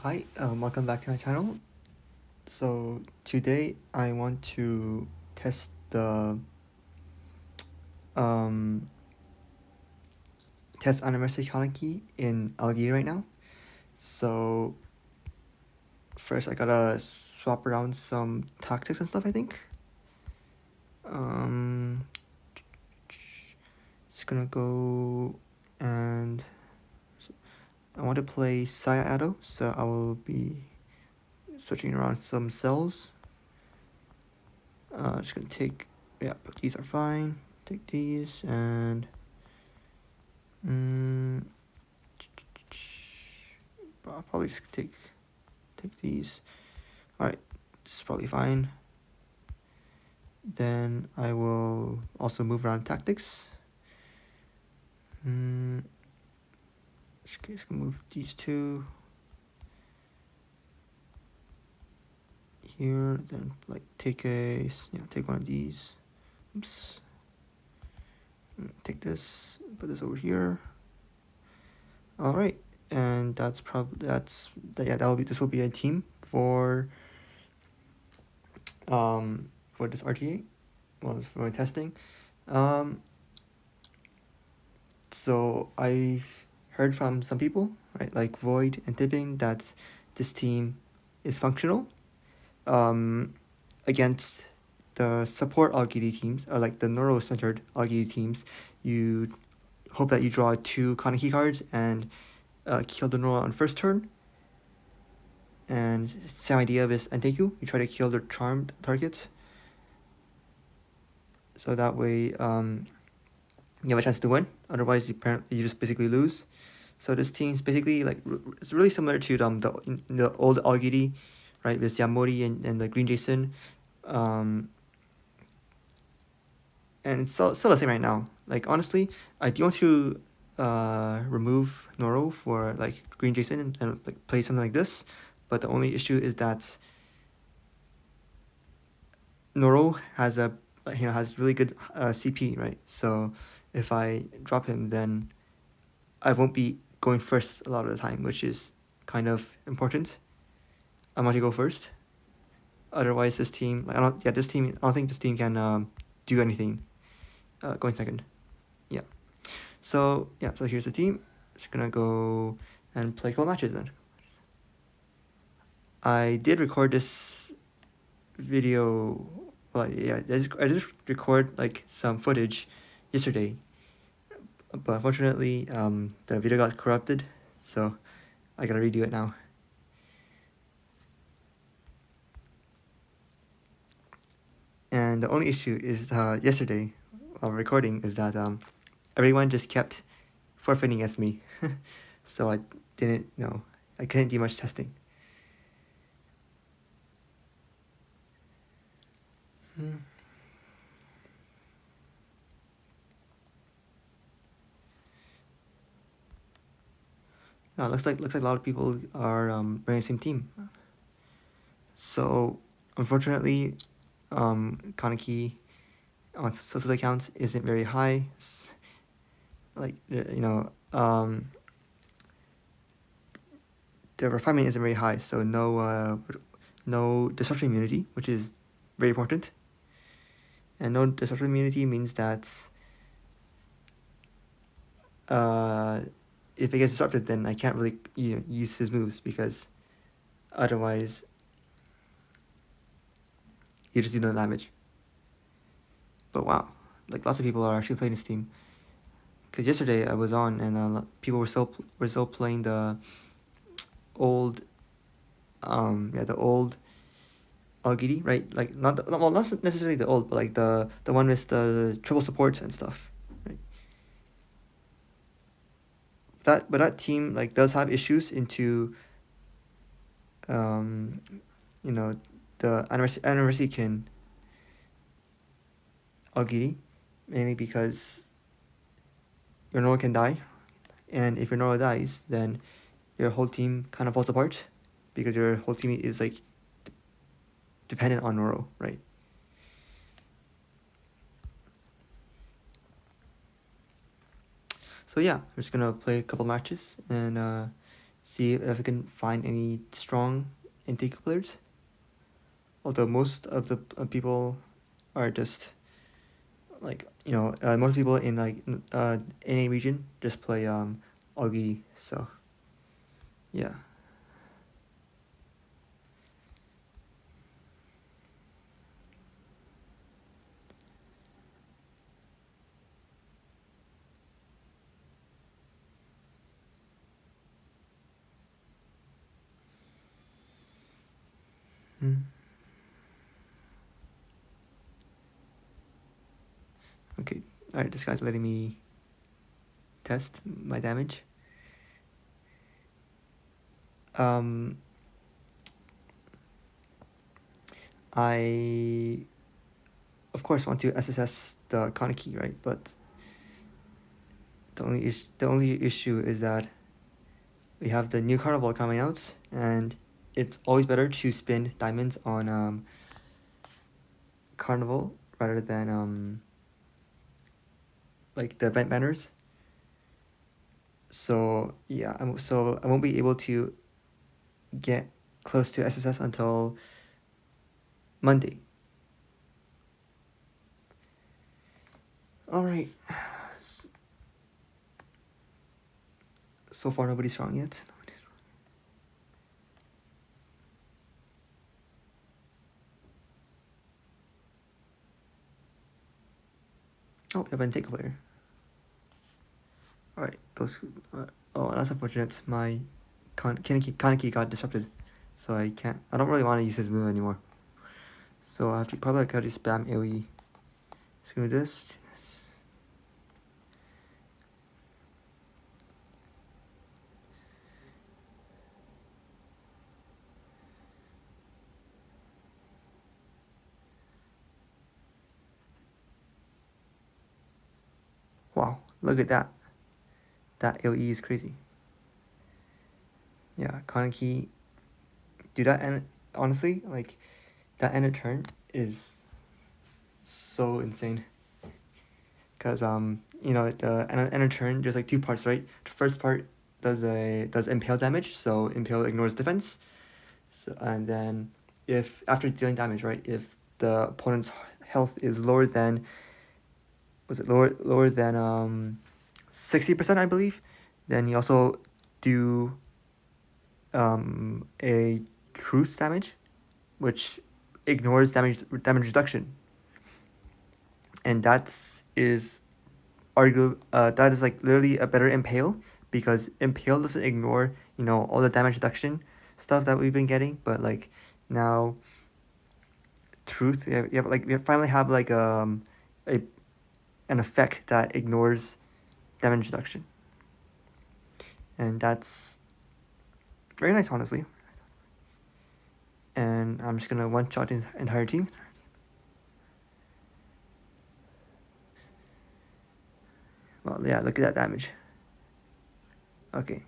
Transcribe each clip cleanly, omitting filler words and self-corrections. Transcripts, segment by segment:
Hi, welcome back to my channel. So today I want to test the um, test anniversary Kaneki in Aogiri right now. So first I gotta swap around some tactics and stuff, I think. Um, just gonna go and I want to play Saya Ado, so I will be switching around some cells. Just gonna take, yeah, but these are fine. Take these and I'll probably just take these. All right, this is probably fine. Then I will also move around tactics. Just gonna move these two here. Then like take one of these. Oops. Take this. Put this over here. All right, and that's probably this will be a team for this RTA. Well, for my testing. So I've heard from some people, right, like Void and Tipping, that this team is functional against the support Aogiri teams, or like the neuro-centered Aogiri teams. You hope that you draw 2 Kaneki cards and kill the neuro on first turn. And same idea with Anteku. You try to kill the charmed target. So that way you have a chance to win. Otherwise, you just basically lose. So this team's basically like it's really similar to the old Aogiri, right, with Yamori and the Green Jason, and it's still the same right now. Like honestly, I do want to remove Noro for like Green Jason and like play something like this, but the only issue is that Noro has has really good CP, right? So if I drop him, then I won't be going first a lot of the time, which is kind of important. I want to go first. Otherwise, this team, like, I don't think this team can do anything going second. Yeah. So here's the team. Just gonna go and play a couple matches then. I did record this video. Well, yeah, I just record like some footage yesterday, but unfortunately, the video got corrupted, so I gotta redo it now. And the only issue is yesterday while recording is that everyone just kept forfeiting against me, so I didn't know. I couldn't do much testing. No, looks like a lot of people are running the same team. So unfortunately, Kaneki on social accounts isn't very high. Like the refinement isn't very high, so no disruption immunity, which is very important. And no disruption immunity means that if it gets disrupted, then I can't really use his moves because otherwise you just do no damage. But wow, like lots of people are actually playing this team. Because yesterday I was on and people were still playing the old the old Aogiri, right? Like not necessarily the old, but like the one with the triple supports and stuff, right? That team like does have issues into um you know the anniversary kin Aogiri, mainly because your Nora can die, and if your Nora dies, then your whole team kind of falls apart because your whole team is like dependent on Noro, right? So yeah, I'm just gonna play a couple matches and see if I can find any strong intake players. Although most of the people are just like most people in any region just play Aogiri. So yeah. Hmm. Okay. All right. This guy's letting me test my damage. Um, I of course want to SSS the Kaneki, right? But the only issue is that we have the new carnival coming out, and it's always better to spin diamonds on carnival rather than like the event banners. So yeah, so I won't be able to get close to SSS until Monday. All right. So far, nobody's strong yet. Oh, we have an intake player. All right, those. Oh, that's unfortunate. My Kaneki got disrupted, so I can't. I don't really want to use his move anymore. So I have to probably gotta spam AoE. Screw this. Wow, look at that. That AoE is crazy. Yeah, Kaneki. Do that, and honestly, like that end of turn is so insane. Cause the end of turn there's like two parts, right? The first part does impale damage, so impale ignores defense. So and then if after dealing damage, right, if the opponent's health is lower than was it lower than 60%, I believe, then you also do a truth damage, which ignores damage reduction, and that is like literally a better impale because impale doesn't ignore all the damage reduction stuff that we've been getting, but like now truth we finally have like a an effect that ignores damage reduction, and that's very nice, honestly. And I'm just gonna one shot the entire team. Well, yeah, look at that damage. Okay.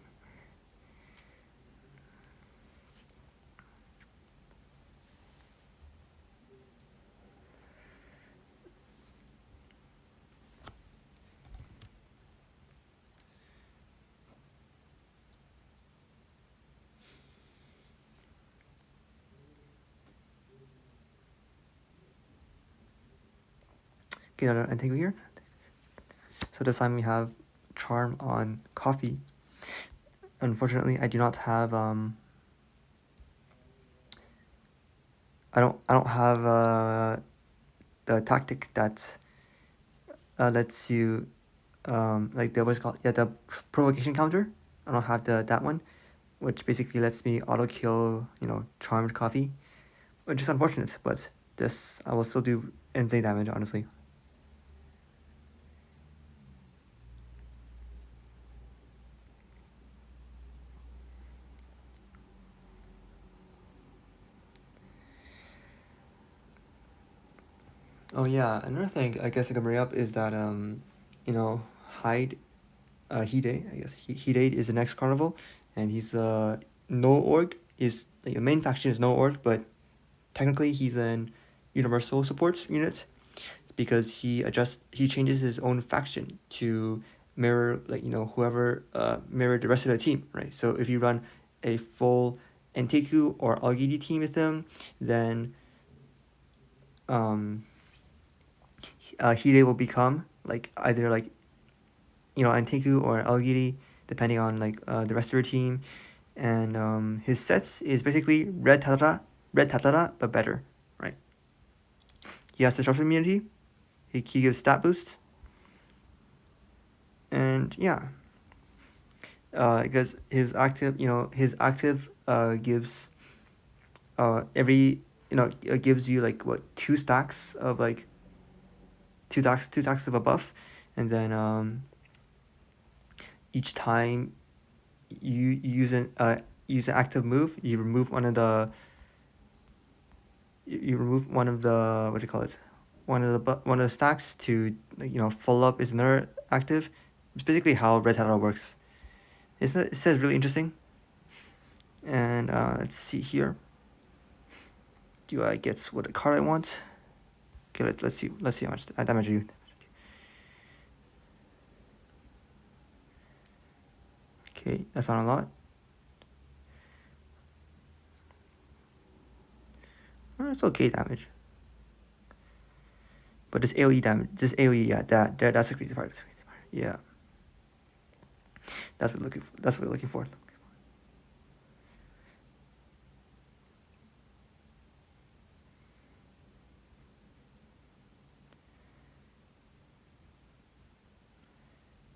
Okay, another Antigo here. So this time we have charm on coffee. Unfortunately, I do not have I don't have the tactic that lets you like the what's it called, yeah, the provocation counter. I don't have that one, which basically lets me auto kill charmed coffee, which is unfortunate. But this I will still do insane damage, honestly. Oh yeah, another thing I guess I can bring up is that you know, Hyde, Hide, I guess Hide is the next carnival, and he's no org is like the main faction is no org, but technically he's an universal support unit because he changes his own faction to mirror, like, whoever mirror the rest of the team, right? So if you run a full Enteku or Aogiri team with them, then um, Hide will become like either like Enteku or Aogiri, depending on like the rest of your team. And his sets is basically red Tatara, but better, right? He has disruption immunity. He gives stat boost, and yeah, because his active gives every gives you like what two stacks of like two stacks of a buff, and then each time you use an active move, you remove one of the you remove one of the what do you call it, one of the stacks to follow up is another active. It's basically how Red Hat works. It says really interesting. And let's see here. Do I get what card I want? Okay, let's see how much damage you. Okay, that's not a lot. It's okay damage. But this AoE damage, yeah, that's the crazy part. Yeah, that's what we're looking for. That's what we're looking for.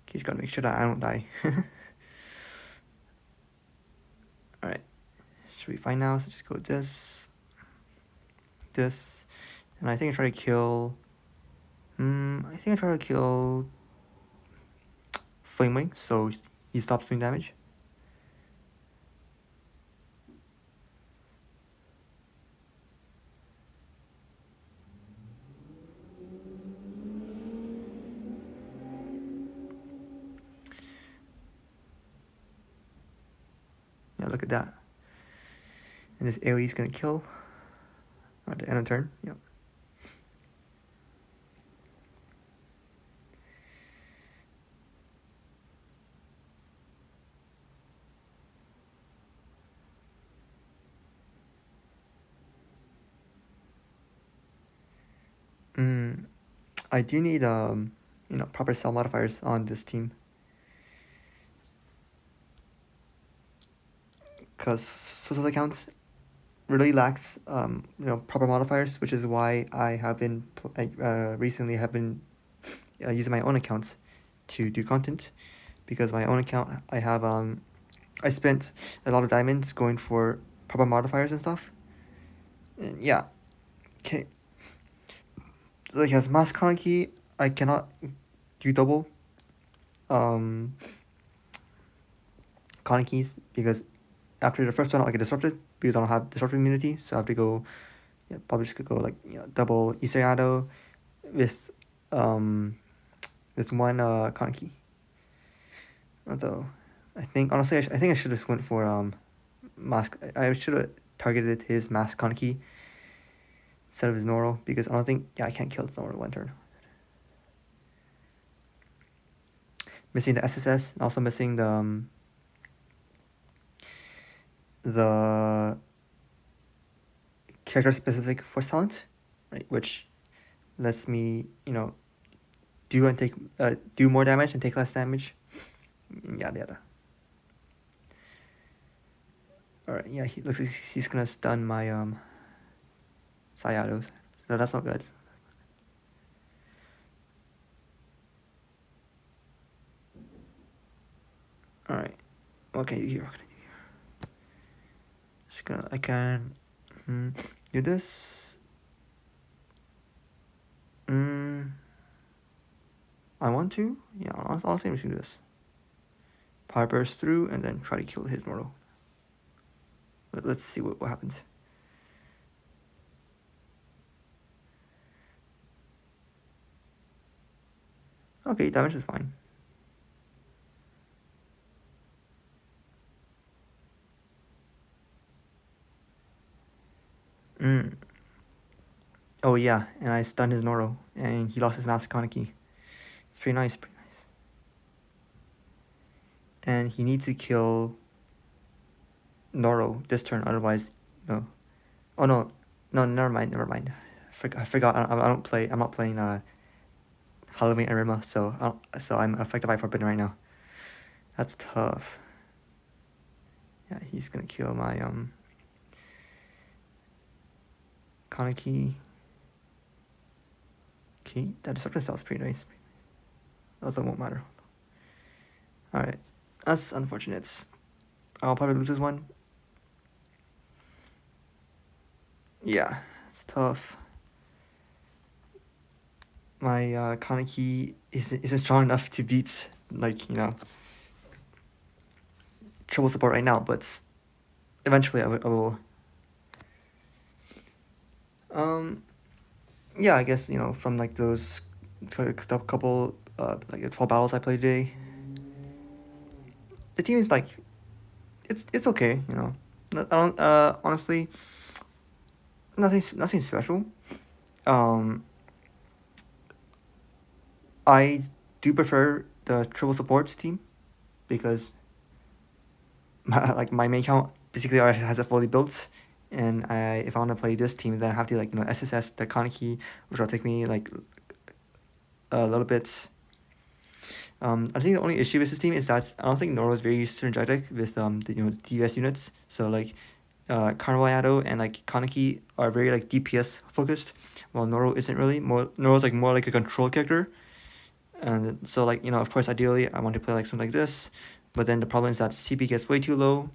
Okay, just gotta make sure that I don't die. All right, should be fine now. So just go this, and I think I try to kill. I think I try to kill Flame Wing, so he stops doing damage. Yeah, look at that. And this AoE is gonna kill at the end of turn. Yep. I do need proper cell modifiers on this team, because social accounts really lacks proper modifiers, which is why I have been recently have been using my own accounts to do content, because my own account I spent a lot of diamonds going for proper modifiers and stuff. And yeah, okay. So he has mass Kaneki. I cannot do double um Kanekis because after the first one I get disrupted because I don't have disruption immunity, so I have to go. Yeah, probably just could go like double Isayado with um with one Kaneki. Although I think honestly I think I should have went for mask. I should have targeted his mask Kaneki instead of his Noro, because I don't think I can't kill his Noro one turn. Missing the SSS and also missing the character specific force talent, right? Which lets me do more damage and take less damage. Yada yada. All right, yeah, he looks like he's gonna stun my Sayados. No, that's not good. All right, what can I do here? What can I do here? Just gonna I can do this. I want to. Yeah, honestly, I'm just gonna do this. Power burst through and then try to kill his mortal. Let's see what happens. Okay, damage is fine. Oh yeah, and I stunned his Noro, and he lost his mask Kaneki. It's pretty nice, pretty nice. and he needs to kill Noro this turn, otherwise, no. Oh no, no, never mind, never mind. I forgot. I don't play. I'm not playing Halloween and Rima, so I'm affected by Forbidden right now. That's tough. Yeah, he's gonna kill my Kaneki. Okay, that disruption sounds pretty nice. Also won't matter. Alright. That's unfortunate. I'll probably lose this one. Yeah, it's tough. My Kaneki isn't strong enough to beat, like, triple support right now, but eventually I will. Yeah, I guess, from like those couple, like the 12 battles I played today, the team is like, it's okay, I don't, honestly, nothing special. Um, I do prefer the triple supports team because my main account basically already has it fully built, and if I want to play this team, then I have to like SSS the Kaneki, which will take me like a little bit. I think the only issue with this team is that I don't think Noro is very synergetic with the DPS units. So like Carnival and like Kaneki are very like DPS focused, while Noro isn't really. Noro's like more like a control character. And so like of course ideally I want to play like something like this, but then the problem is that CP gets way too low,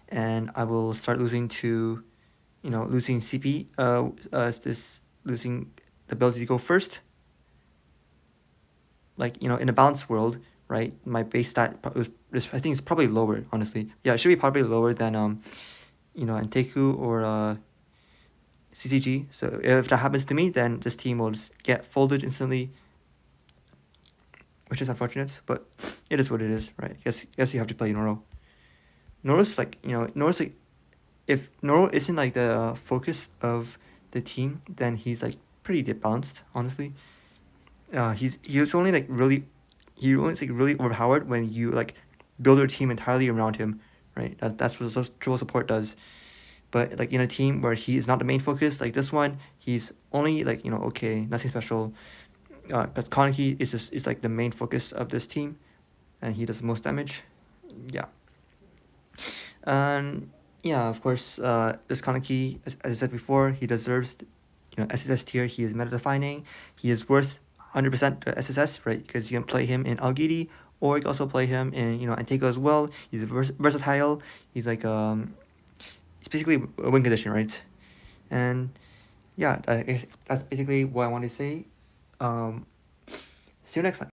and I will start losing to, losing CP. This losing the ability to go first. Like in a balanced world, right? My base stat I think it's probably lower. Honestly, yeah, it should be probably lower than Anteku or CCG. So if that happens to me, then this team will just get folded instantly, which is unfortunate, but it is what it is, right? Guess you have to play Noro. Noro's like Noro's like, if Noro isn't like the focus of the team, then he's like pretty balanced, honestly. He's only like really, he only like really overpowered when you like build your team entirely around him, right? That's what triple support does. But like in a team where he is not the main focus, like this one, he's only like okay, nothing special. But Kaneki is like the main focus of this team, and he does the most damage. Yeah. And yeah, of course, this Kaneki, as I said before, he deserves, SSS tier. He is meta defining. He is worth 100% SSS, right? Because you can play him in Aogiri, or you can also play him in Antego as well. He's versatile. He's like it's basically a win condition, right? And yeah, that's basically what I want to say. See you next time.